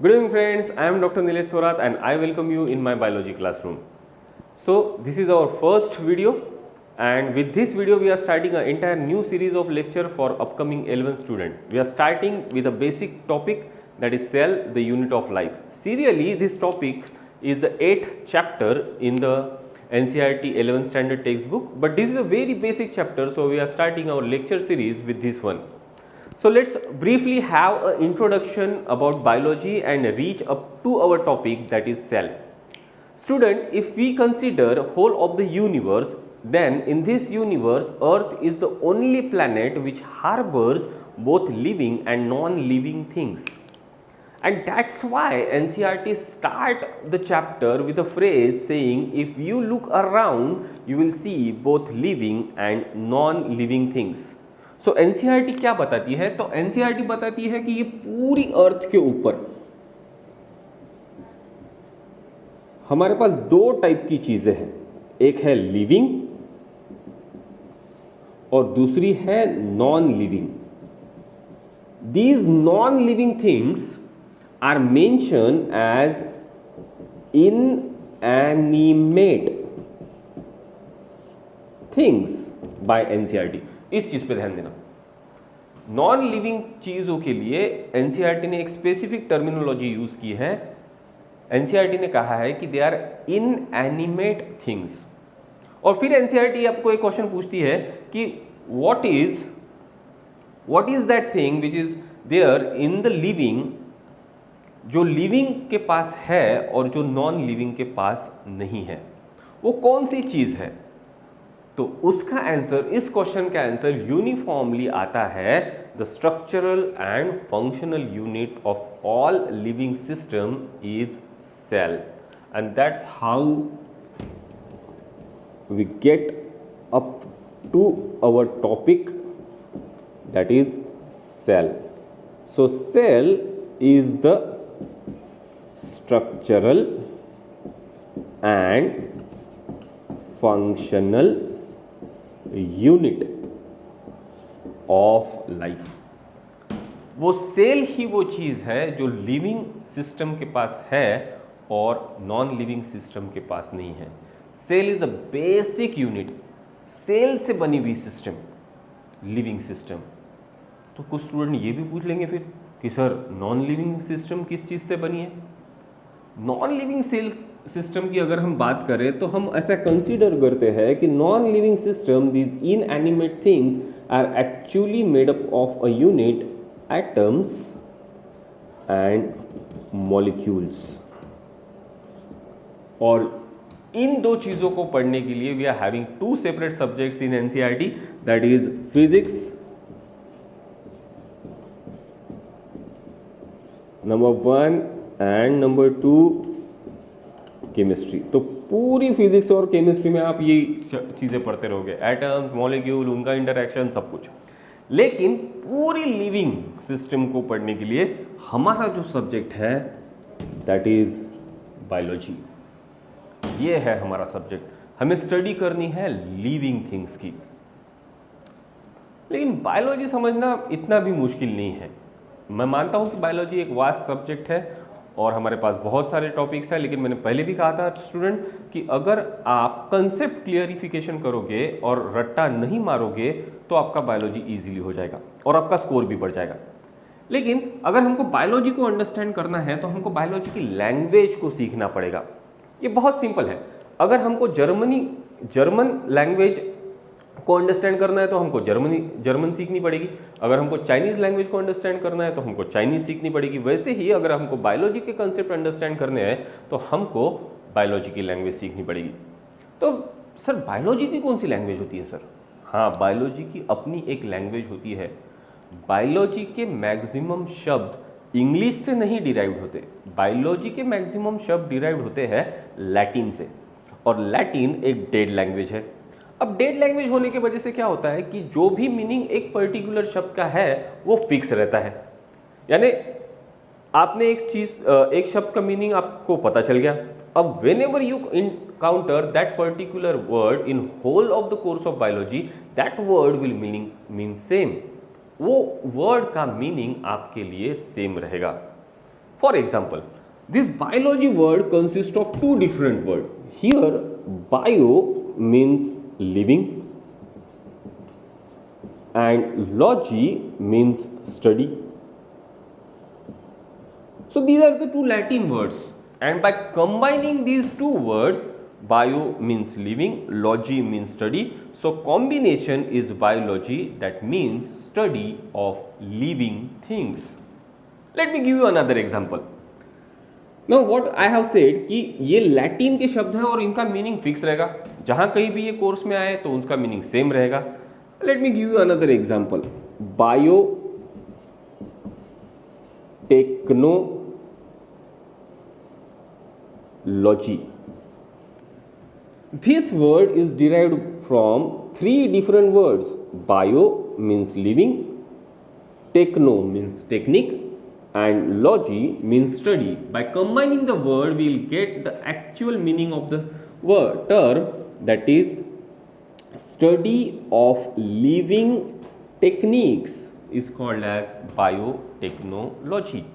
Good evening friends, I am Dr. Nilesh Thorat and I welcome you in my biology classroom. So this is our first video and with this video we are starting an entire new series of lecture for upcoming 11th student. We are starting with a basic topic, that is cell, the unit of life. Serially this topic is the 8th chapter in the NCERT 11th standard textbook, but this is a very basic chapter, so we are starting our lecture series with this one. So let's briefly have an introduction about biology and reach up to our topic, that is cell. Student, if we consider whole of the universe, then in this universe Earth is the only planet which harbors both living and non-living things. And that's why NCERT start the chapter with a phrase saying, if you look around you will see both living and non-living things. So NCERT क्या बताती है? तो NCERT बताती है कि ये पूरी अर्थ के ऊपर हमारे पास दो टाइप की चीजें हैं, एक है लिविंग और दूसरी है non living. These non living things are mention as inanimate things by NCERT. इस चीज पे ध्यान देना. नॉन लिविंग चीजों के लिए एनसीईआरटी ने एक स्पेसिफिक टर्मिनोलॉजी यूज की है. एनसीईआरटी ने कहा है कि दे आर इनएनिमेट थिंग्स. और फिर एनसीईआरटी आपको एक क्वेश्चन पूछती है कि what is that thing which is there in the living, जो लिविंग के पास है और जो नॉन लिविंग के पास नहीं है, वो कौन सी चीज है? तो उसका आंसर, इस क्वेश्चन का आंसर यूनिफॉर्मली आता है, the structural and functional unit of all living system is cell. And that's how we get up to our topic, that is cell. So cell is the structural and functional unit of life. वो cell ही वो चीज है जो living system के पास है और नॉन लिविंग सिस्टम के पास नहीं है. Cell is a basic unit. Cell से बनी हुई सिस्टम लिविंग सिस्टम. तो कुछ स्टूडेंट ये भी पूछ लेंगे फिर कि सर नॉन लिविंग सिस्टम किस चीज से बनी है? नॉन लिविंग सेल सिस्टम की अगर हम बात करें तो हम ऐसा कंसीडर करते हैं कि non living system, these inanimate things are actually made up of a unit, atoms and molecules. और इन दो चीजों को पढ़ने के लिए we are having two separate subjects in NCERT, that is physics number 1 and number 2 chemistry. तो पूरी फिजिक्स और केमिस्ट्री में आप ये चीजें पढ़ते रहोगे, एटम्स, मॉलिक्यूल, उनका इंटरैक्शन, सब कुछ. लेकिन पूरी लिविंग सिस्टम को पढ़ने के लिए हमारा जो सब्जेक्ट है दैट इज बायोलॉजी. ये है हमारा सब्जेक्ट. हमें स्टडी करनी है लिविंग थिंग्स की. लेकिन बायोलॉजी समझना इतना भी मुश्किल नहीं है. मैं मानता हूं कि बायोलॉजी एक वास्ट सब्जेक्ट है और हमारे पास बहुत सारे टॉपिक्स हैं, लेकिन मैंने पहले भी कहा था स्टूडेंट्स कि अगर आप कंसेप्ट क्लियरिफिकेशन करोगे और रट्टा नहीं मारोगे तो आपका बायोलॉजी इजीली हो जाएगा और आपका स्कोर भी बढ़ जाएगा. लेकिन अगर हमको बायोलॉजी को अंडरस्टैंड करना है तो हमको बायोलॉजी की लैंग्वेज को सीखना पड़ेगा. ये बहुत सिंपल है. अगर हमको जर्मन लैंग्वेज को अंडरस्टैंड करना है तो हमको जर्मन सीखनी पड़ेगी. अगर हमको चाइनीज लैंग्वेज को अंडरस्टैंड करना है तो हमको चाइनीज सीखनी पड़ेगी. वैसे ही अगर हमको बायोलॉजी के कंसेप्ट अंडरस्टैंड करने हैं तो हमको बायोलॉजी की लैंग्वेज सीखनी पड़ेगी. तो सर बायोलॉजी की कौन सी लैंग्वेज होती है? सर हाँ, बायोलॉजी की अपनी एक लैंग्वेज होती है. बायोलॉजी के मैक्सिमम शब्द इंग्लिश से नहीं डिराइव्ड होते. बायोलॉजी के मैक्सिमम शब्द डिराइव्ड होते हैं लैटिन से, और लैटिन एक डेड लैंग्वेज है. अब डेड लैंग्वेज होने की वजह से क्या होता है कि जो भी मीनिंग एक पर्टिकुलर शब्द का है वो फिक्स रहता है. यानी आपने एक शब्द का मीनिंग आपको पता चल गया. अब whenever you encounter that particular word in whole of the course of biology, that word will mean same. वो वर्ड का मीनिंग आपके लिए सेम रहेगा. For example, this biology word consists of two different words. Here, bio means living and logy means study. So these are the two Latin words, and by combining these two words, bio means living, logy means study. So combination is biology, that means study of living things. Let me give you another example. Now what I have said कि ये Latin के शब्द हैं और इनका meaning fix रहेगा, जहाँ कहीं भी ये कोर्स में आए तो उसका मीनिंग सेम रहेगा. Let me give you another example. Bio technology. This word is derived from three different words. Bio means living, techno means technique, and logy means study. By combining the word, we will get the actual meaning of the word term, that is study of living techniques is called as biotechnology.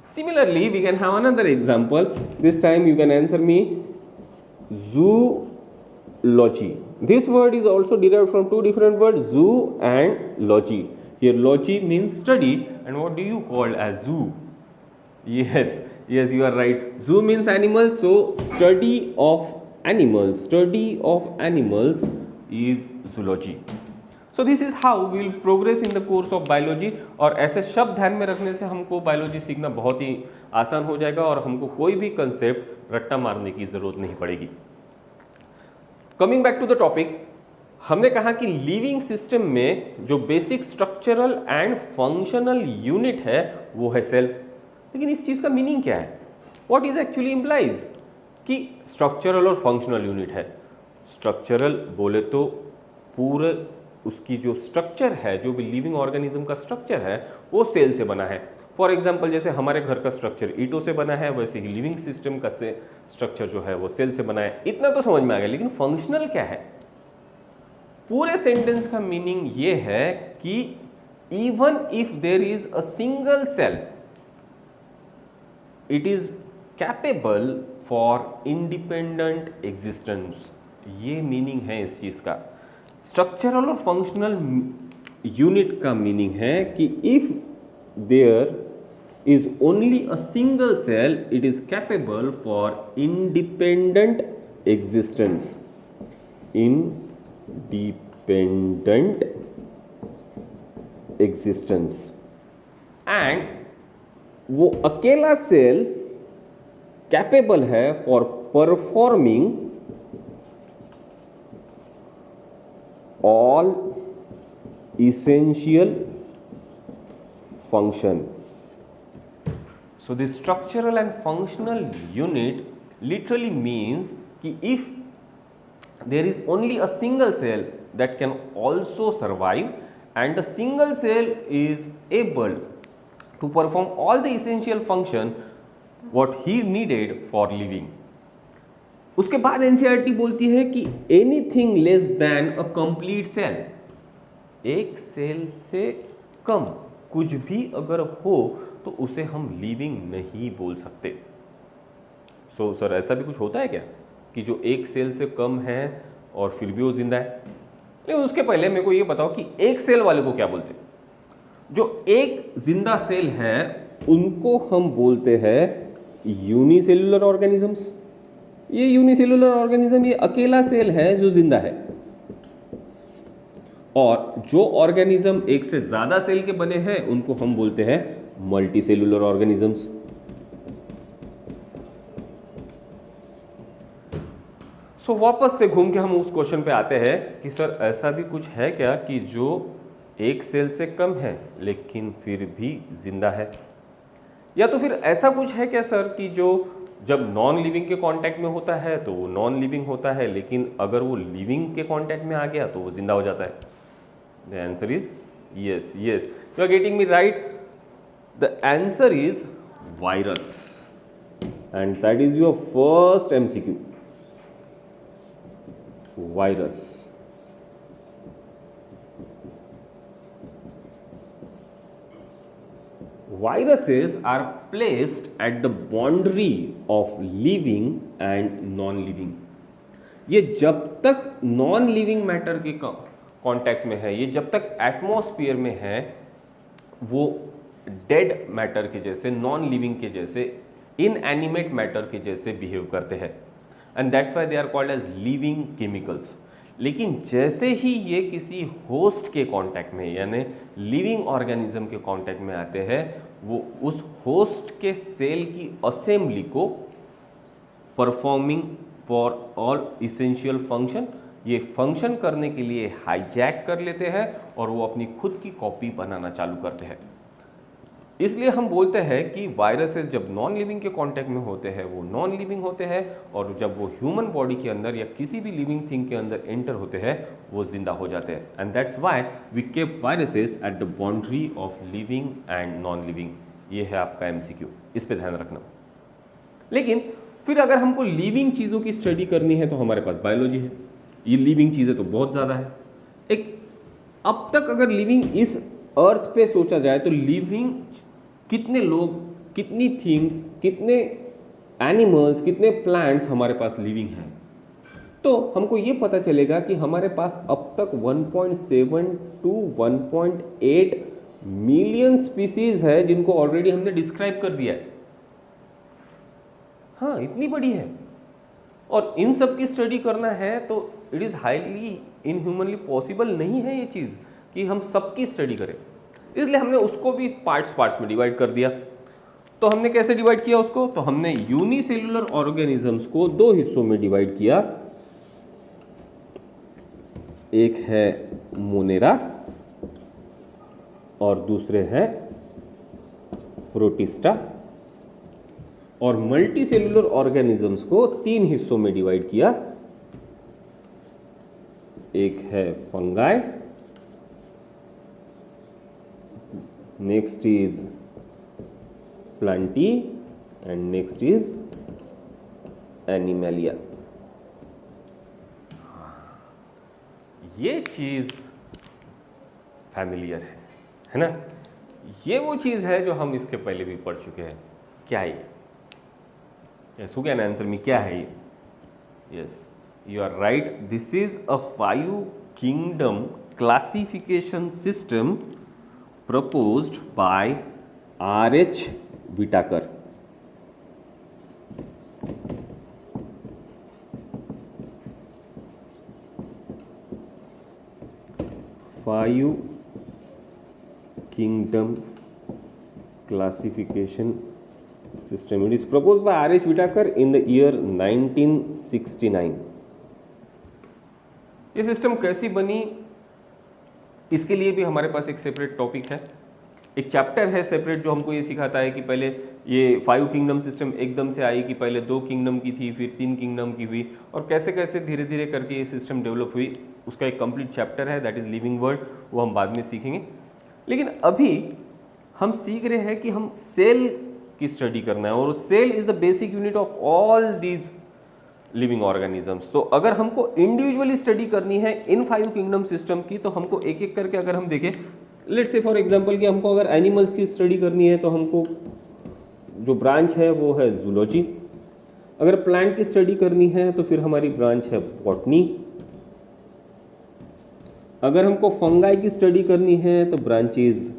Similarly, we can have another example. This time you can answer me. Zoology. This word is also derived from two different words, zoo and logy. Here logy means study, and what do you call as zoo? Yes, you are right. Zoo means animals, so study of animals is zoology. So this is how we will progress in the course of biology. और ऐसे शब्द ध्यान में रखने से हमको biology सीखना बहुत ही आसान हो जाएगा और हमको कोई भी कंसेप्ट रट्टा मारने की जरूरत नहीं पड़ेगी. Coming back to the topic, हमने कहा कि लिविंग सिस्टम में जो basic structural and functional unit है वो है सेल. लेकिन इस चीज का मीनिंग क्या है? व्हाट इज एक्चुअली इम्प्लाइज कि स्ट्रक्चरल और फंक्शनल यूनिट है. स्ट्रक्चरल बोले तो पूरे उसकी जो स्ट्रक्चर है, जो भी लिविंग ऑर्गेनिज्म का स्ट्रक्चर है वो सेल से बना है. फॉर एग्जाम्पल, जैसे हमारे घर का स्ट्रक्चर ईंटों से बना है, वैसे ही लिविंग सिस्टम का स्ट्रक्चर जो है वो सेल से बना है. इतना तो समझ में आ गया, लेकिन फंक्शनल क्या है? पूरे सेंटेंस का मीनिंग ये है कि even if there is a single cell, it is capable for independent existence. ये मीनिंग है इस चीज का. स्ट्रक्चरल और फंक्शनल यूनिट का मीनिंग है कि if there is only a single cell, it is capable for independent existence. Independent existence. And वो अकेला सेल कैपेबल है for performing all essential function. So the structural and functional unit literally means कि if there is only a single cell that can also survive and the single cell is able to perform all the essential function what he needed for living. उसके बाद NCERT बोलती है कि anything less than a complete cell, एक cell से कम कुछ भी अगर हो तो उसे हम लिविंग नहीं बोल सकते. सो सर ऐसा भी कुछ होता है क्या कि जो एक सेल से कम है और फिर भी वो जिंदा है? लेकिन उसके पहले मेरे को ये बताओ कि एक सेल वाले को क्या बोलते हैं? जो एक जिंदा सेल है उनको हम बोलते हैं यूनिसेल्युलर ऑर्गेनिजम्स. ये यूनिसेल्युलर ऑर्गेनिज्म ये अकेला सेल है जो जिंदा है. और जो ऑर्गेनिज्म एक से ज्यादा सेल के बने हैं उनको हम बोलते हैं मल्टीसेल्युलर ऑर्गेनिजम्स. सो वापस से घूम के हम उस क्वेश्चन पे आते हैं कि सर ऐसा भी कुछ है क्या कि जो एक सेल से कम है लेकिन फिर भी जिंदा है? या तो फिर ऐसा कुछ है क्या सर कि जो जब नॉन लिविंग के कांटेक्ट में होता है तो वो नॉन लिविंग होता है, लेकिन अगर वो लिविंग के कांटेक्ट में आ गया तो वो जिंदा हो जाता है? The answer is yes. You are getting me right. The answer is virus and that is your first MCQ. Virus. viruses are placed at the boundary of living and non-living. ये जब तक नॉन लिविंग मैटर के contact में है, ये जब तक atmosphere में है, वो डेड मैटर के जैसे, नॉन लिविंग के जैसे, इनएनिमेट मैटर के जैसे बिहेव करते हैं, and that's why they are called as living chemicals. लेकिन जैसे ही ये किसी होस्ट के कांटेक्ट में, यानी लिविंग ऑर्गेनिज्म के कांटेक्ट में आते हैं, वो उस होस्ट के सेल की असेंबली को performing for all essential function, ये फंक्शन करने के लिए हाईजैक कर लेते हैं और वो अपनी खुद की कॉपी बनाना चालू करते हैं। इसलिए हम बोलते हैं कि वायरसेस जब नॉन लिविंग के कांटेक्ट में होते हैं वो नॉन लिविंग होते हैं, और जब वो ह्यूमन बॉडी के अंदर या किसी भी लिविंग थिंग के अंदर एंटर होते हैं वो जिंदा हो जाते हैं। And that's why we keep viruses at the boundary of living and non living. ये है आपका एमसीक्यू, इस पे ध्यान रखना। लेकिन फिर अगर हमको लिविंग चीज़ों की स्टडी करनी है तो हमारे पास बायोलॉजी है। ये लिविंग चीज़ें तो बहुत ज़्यादा है। एक अब तक अगर लिविंग इस अर्थ पे सोचा जाए तो लिविंग कितने लोग, कितनी थिंग्स, कितने एनिमल्स, कितने प्लांट्स हमारे पास लिविंग हैं, तो हमको ये पता चलेगा कि हमारे पास अब तक 1.7 to 1.8 मिलियन स्पीसीज है जिनको ऑलरेडी हमने डिस्क्राइब कर दिया है। हाँ, इतनी बड़ी है, और इन सब की स्टडी करना है तो इट इज़ हाईली इनह्यूमनली पॉसिबल नहीं है ये चीज़ कि हम सबकी स्टडी करें। इसलिए हमने उसको भी पार्ट्स में डिवाइड कर दिया। तो हमने कैसे डिवाइड किया उसको? तो हमने यूनिसेल्युलर ऑर्गेनिजम्स को दो हिस्सों में डिवाइड किया। एक है मोनेरा और दूसरे हैं प्रोटिस्टा, और मल्टीसेल्युलर ऑर्गेनिजम्स को तीन हिस्सों में डिवाइड किया। एक है fungi, next is Plantae and next is animalia. ये चीज फैमिलियर है ना? ये वो चीज है जो हम इसके पहले भी पढ़ चुके हैं। क्या है ये? सो कैन आंसर मी, क्या है ये? Yes, you are right, this is a 5 kingdom classification system proposed by R.H. Whitaker. Five kingdom classification system. It is proposed by R.H. Whitaker in the year 1969. ये system कैसी बनी, इसके लिए भी हमारे पास एक सेपरेट टॉपिक है, एक चैप्टर है सेपरेट जो हमको ये सिखाता है कि पहले ये 5 किंगडम सिस्टम एकदम से आई कि पहले 2 किंगडम की थी, फिर 3 किंगडम की हुई, और कैसे कैसे धीरे धीरे करके ये सिस्टम डेवलप हुई। उसका एक कंप्लीट चैप्टर है, दैट इज़ लिविंग वर्ल्ड, वो हम बाद में सीखेंगे। लेकिन अभी हम सीख रहे हैं कि हम सेल की स्टडी करना है, और cell is the basic unit of all these living organisms. तो अगर हमको इंडिविजुअली स्टडी करनी है इन 5 किंगडम सिस्टम की, तो हमको एक एक करके अगर हम देखें, लेट्स से फॉर एग्जांपल कि हमको अगर एनिमल्स की स्टडी करनी है तो हमको जो ब्रांच है वो है जूलॉजी। अगर प्लांट की स्टडी करनी है तो फिर हमारी ब्रांच है बॉटनी। अगर हमको फंगाई की स्टडी करनी है तो ब्रांच इज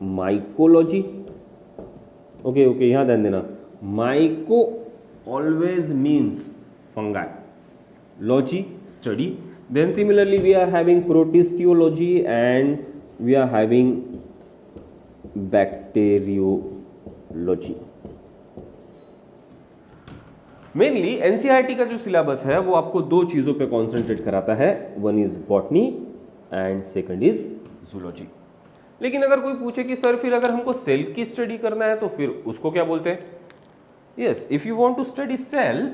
माइकोलॉजी। ओके, यहाँ ध्यान देना, micro always means fungi, logy study. Then similarly we are having protisteology and we are having bacteriology. Mainly NCERT का जो सिलेबस है वो आपको दो चीज़ों पे कॉन्सेंट्रेट कराता है, one is botany and second is zoology. लेकिन अगर कोई पूछे कि सर फिर अगर हमको सेल की स्टडी करना है तो फिर उसको क्या बोलते हैं? Yes, if you want to study cell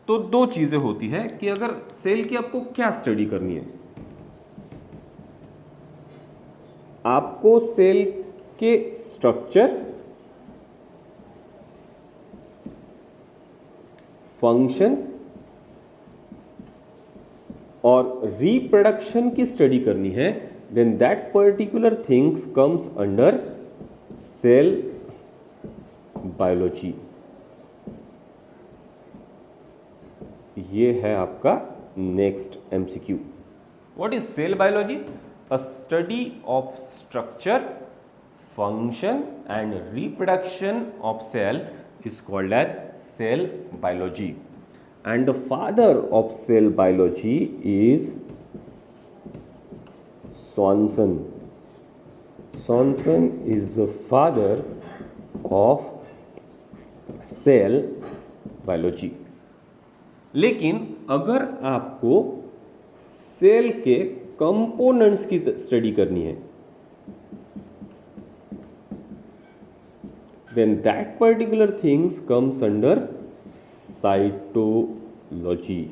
तो दो चीजें होती है कि अगर सेल की आपको क्या स्टडी करनी है, आपको सेल के स्ट्रक्चर, फंक्शन और रिप्रोडक्शन की स्टडी करनी है, then that particular things comes under cell biology. ये है आपका next MCQ. What is cell biology? A study of structure, function and reproduction of cell is called as cell biology. And the father of cell biology is Swanson. Swanson is the father of cell biology. लेकिन अगर आपको cell के components की study करनी है, then that particular things comes under cytology.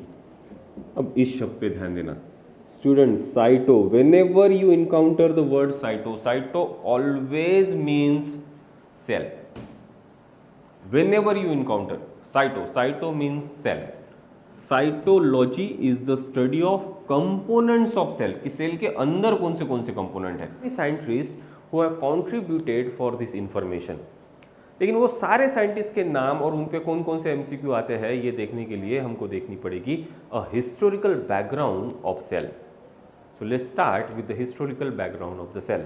अब इस शब्द पे ध्यान देना student. Cyto, whenever you encounter the word cyto, cyto always means cell. Whenever you encounter cyto, cyto means cell. Cytology is the study of components of cell, कि cell के अंदर कौन से कंपोनेंट है. Scientist who have contributed for this information. लेकिन वो सारे scientist के नाम और उन पे कौन कौन से MCQ आते हैं ये देखने के लिए हमको देखनी पड़ेगी a historical background of cell. So let's start with the historical background of the cell.